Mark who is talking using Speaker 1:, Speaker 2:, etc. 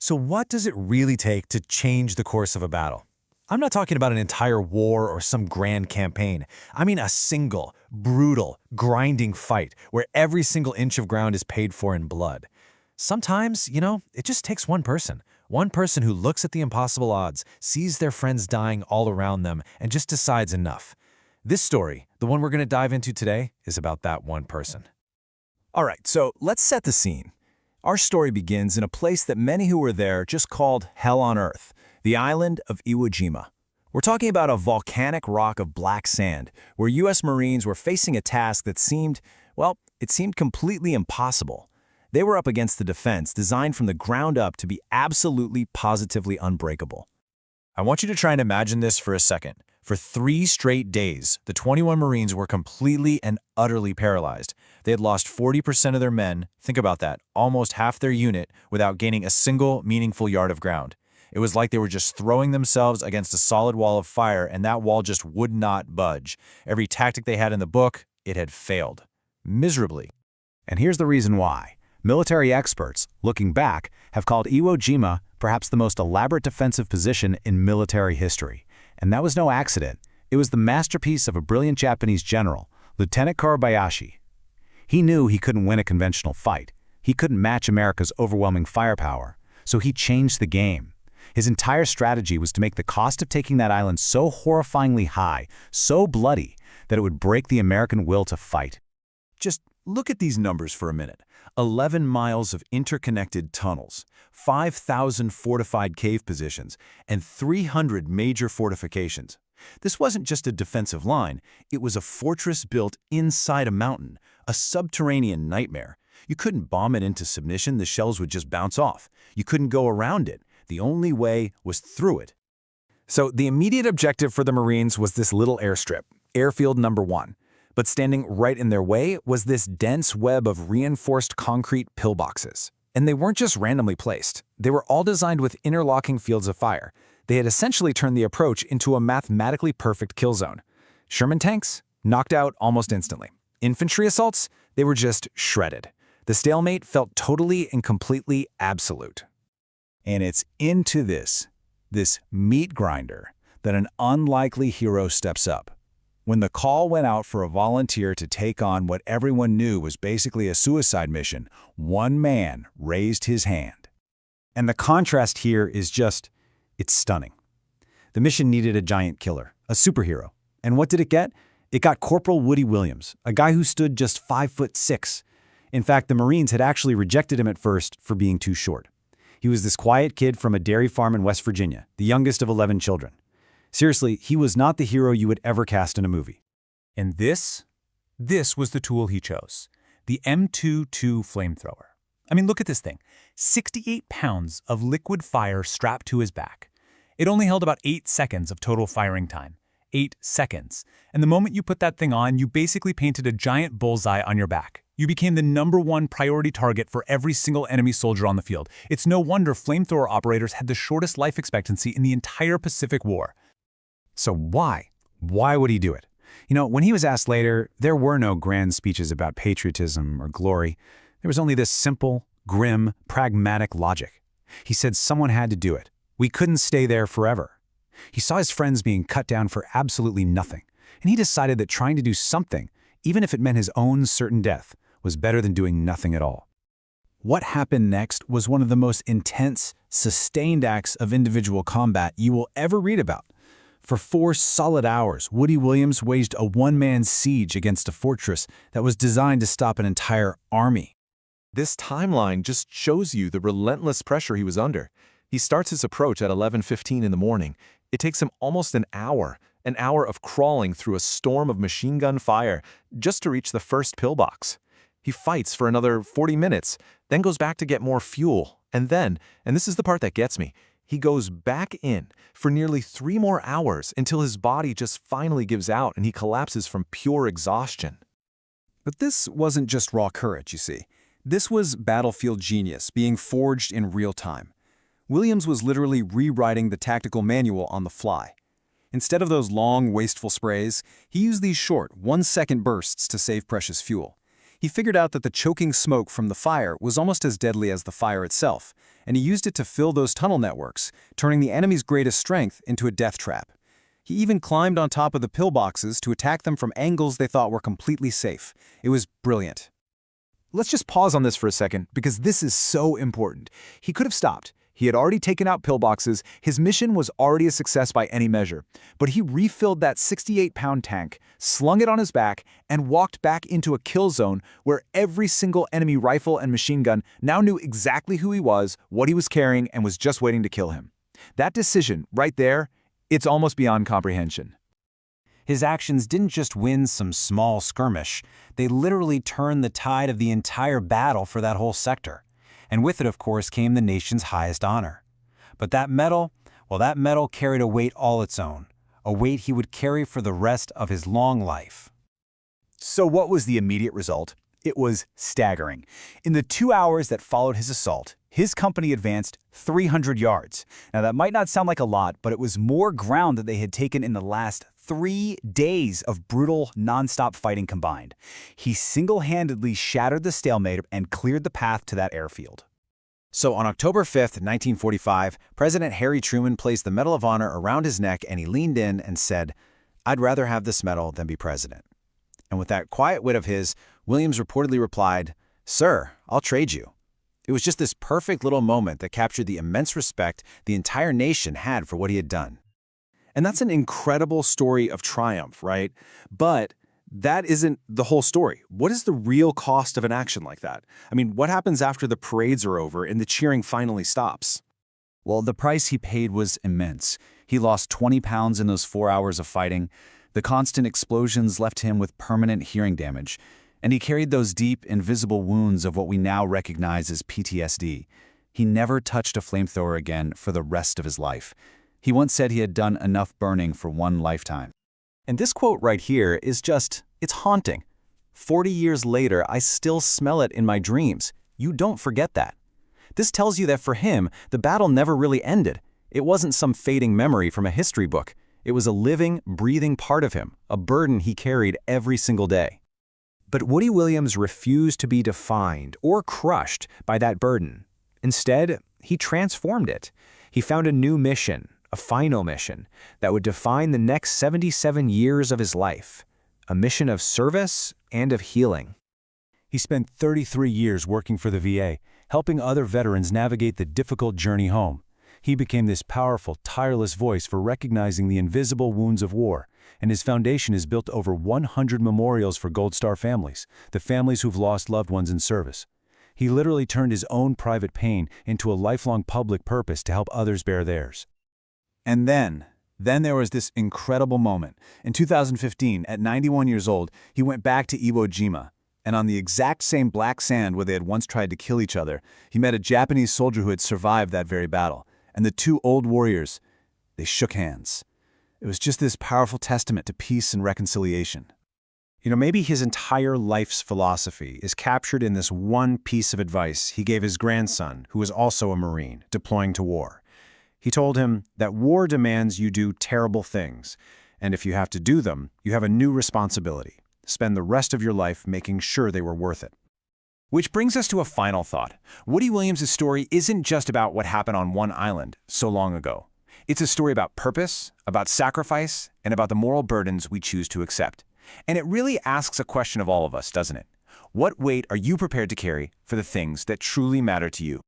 Speaker 1: So what does it really take to change the course of a battle? I'm not talking about an entire war or some grand campaign. I mean a single, brutal, grinding fight where every single inch of ground is paid for in blood. Sometimes, it just takes one person. One person who looks at the impossible odds, sees their friends dying all around them, and just decides enough. This story, the one we're going to dive into today, is about that one person.
Speaker 2: All right, so let's set the scene. Our story begins in a place that many who were there just called Hell on Earth, the island of Iwo Jima. We're talking about a volcanic rock of black sand, where U.S. Marines were facing a task that seemed completely impossible. They were up against the defense designed from the ground up to be absolutely, positively unbreakable.
Speaker 1: I want you to try and imagine this for a second. For 3 straight days, the 21 Marines were completely and utterly paralyzed. They had lost 40% of their men, think about that, almost half their unit, without gaining a single meaningful yard of ground. It was like they were just throwing themselves against a solid wall of fire, and that wall just would not budge. Every tactic they had in the book, it had failed. Miserably.
Speaker 2: And here's the reason why. Military experts, looking back, have called Iwo Jima perhaps the most elaborate defensive position in military history. And that was no accident. It was the masterpiece of a brilliant Japanese general, Lieutenant Kobayashi. He knew he couldn't win a conventional fight. He couldn't match America's overwhelming firepower. So he changed the game. His entire strategy was to make the cost of taking that island so horrifyingly high, so bloody, that it would break the American will to fight. Just look at these numbers for a minute. 11 miles of interconnected tunnels, 5,000 fortified cave positions, and 300 major fortifications. This wasn't just a defensive line, it was a fortress built inside a mountain, a subterranean nightmare. You couldn't bomb it into submission, the shells would just bounce off. You couldn't go around it. The only way was through it. So the immediate objective for the Marines was this little airstrip, Airfield Number One. But standing right in their way was this dense web of reinforced concrete pillboxes. And they weren't just randomly placed. They were all designed with interlocking fields of fire. They had essentially turned the approach into a mathematically perfect kill zone. Sherman tanks? Knocked out almost instantly. Infantry assaults? They were just shredded. The stalemate felt totally and completely absolute. And it's into this meat grinder, that an unlikely hero steps up. When the call went out for a volunteer to take on what everyone knew was basically a suicide mission, one man raised his hand. And the contrast here is it's stunning. The mission needed a giant killer, a superhero. And what did it get? It got Corporal Woody Williams, a guy who stood just 5'6". In fact, the Marines had actually rejected him at first for being too short. He was this quiet kid from a dairy farm in West Virginia, the youngest of 11 children. Seriously, he was not the hero you would ever cast in a movie.
Speaker 3: And this was the tool he chose, the M22 Flamethrower. I mean, look at this thing. 68 pounds of liquid fire strapped to his back. It only held about 8 seconds of total firing time. 8 seconds. And the moment you put that thing on, you basically painted a giant bullseye on your back. You became the #1 priority target for every single enemy soldier on the field. It's no wonder flamethrower operators had the shortest life expectancy in the entire Pacific War.
Speaker 2: So why? Why would he do it? When he was asked later, there were no grand speeches about patriotism or glory. There was only this simple, grim, pragmatic logic. He said someone had to do it. We couldn't stay there forever. He saw his friends being cut down for absolutely nothing, and he decided that trying to do something, even if it meant his own certain death, was better than doing nothing at all. What happened next was one of the most intense, sustained acts of individual combat you will ever read about. For 4 solid hours, Woody Williams waged a one-man siege against a fortress that was designed to stop an entire army.
Speaker 4: This timeline just shows you the relentless pressure he was under. He starts his approach at 11:15 in the morning. It takes him almost an hour of crawling through a storm of machine gun fire just to reach the first pillbox. He fights for another 40 minutes, then goes back to get more fuel, and then, and this is the part that gets me, he goes back in for nearly 3 more hours until his body just finally gives out and he collapses from pure exhaustion.
Speaker 2: But this wasn't just raw courage, you see. This was battlefield genius being forged in real time. Williams was literally rewriting the tactical manual on the fly. Instead of those long, wasteful sprays, he used these short, 1-second bursts to save precious fuel. He figured out that the choking smoke from the fire was almost as deadly as the fire itself, and he used it to fill those tunnel networks, turning the enemy's greatest strength into a death trap. He even climbed on top of the pillboxes to attack them from angles they thought were completely safe. It was brilliant.
Speaker 5: Let's just pause on this for a second, because this is so important. He could have stopped. He had already taken out pillboxes, his mission was already a success by any measure. But he refilled that 68-pound tank, slung it on his back, and walked back into a kill zone where every single enemy rifle and machine gun now knew exactly who he was, what he was carrying, and was just waiting to kill him. That decision, right there, it's almost beyond comprehension.
Speaker 2: His actions didn't just win some small skirmish, they literally turned the tide of the entire battle for that whole sector. And with it, of course, came the nation's highest honor. But that medal, well, that medal carried a weight all its own, a weight he would carry for the rest of his long life.
Speaker 5: So what was the immediate result? It was staggering. In the 2 hours that followed his assault, his company advanced 300 yards. Now that might not sound like a lot, but it was more ground than they had taken in the last 3 days of brutal, non-stop fighting combined. He single-handedly shattered the stalemate and cleared the path to that airfield.
Speaker 2: So on October 5th, 1945, President Harry Truman placed the Medal of Honor around his neck and he leaned in and said, "I'd rather have this medal than be president." And with that quiet wit of his, Williams reportedly replied, "Sir, I'll trade you." It was just this perfect little moment that captured the immense respect the entire nation had for what he had done.
Speaker 5: And that's an incredible story of triumph, right? But that isn't the whole story. What is the real cost of an action like that? I mean, what happens after the parades are over and the cheering finally stops?
Speaker 2: Well, the price he paid was immense. He lost 20 pounds in those 4 hours of fighting. The constant explosions left him with permanent hearing damage. And he carried those deep, invisible wounds of what we now recognize as PTSD. He never touched a flamethrower again for the rest of his life. He once said he had done enough burning for one lifetime. And this quote right here is just, it's haunting. 40 years later, I still smell it in my dreams. You don't forget that. This tells you that for him, the battle never really ended. It wasn't some fading memory from a history book. It was a living, breathing part of him, a burden he carried every single day.
Speaker 5: But Woody Williams refused to be defined or crushed by that burden. Instead, he transformed it. He found a new mission, a final mission, that would define the next 77 years of his life, a mission of service and of healing.
Speaker 3: He spent 33 years working for the VA, helping other veterans navigate the difficult journey home. He became this powerful, tireless voice for recognizing the invisible wounds of war, and his foundation is built over 100 memorials for Gold Star families, the families who've lost loved ones in service. He literally turned his own private pain into a lifelong public purpose to help others bear theirs.
Speaker 5: And then there was this incredible moment. In 2015, at 91 years old, he went back to Iwo Jima. And on the exact same black sand where they had once tried to kill each other, he met a Japanese soldier who had survived that very battle. And the two old warriors, they shook hands. It was just this powerful testament to peace and reconciliation.
Speaker 2: You know, maybe his entire life's philosophy is captured in this one piece of advice he gave his grandson, who was also a Marine, deploying to war. He told him that war demands you do terrible things, and if you have to do them, you have a new responsibility. Spend the rest of your life making sure they were worth it.
Speaker 5: Which brings us to a final thought. Woody Williams' story isn't just about what happened on one island so long ago. It's a story about purpose, about sacrifice, and about the moral burdens we choose to accept. And it really asks a question of all of us, doesn't it? What weight are you prepared to carry for the things that truly matter to you?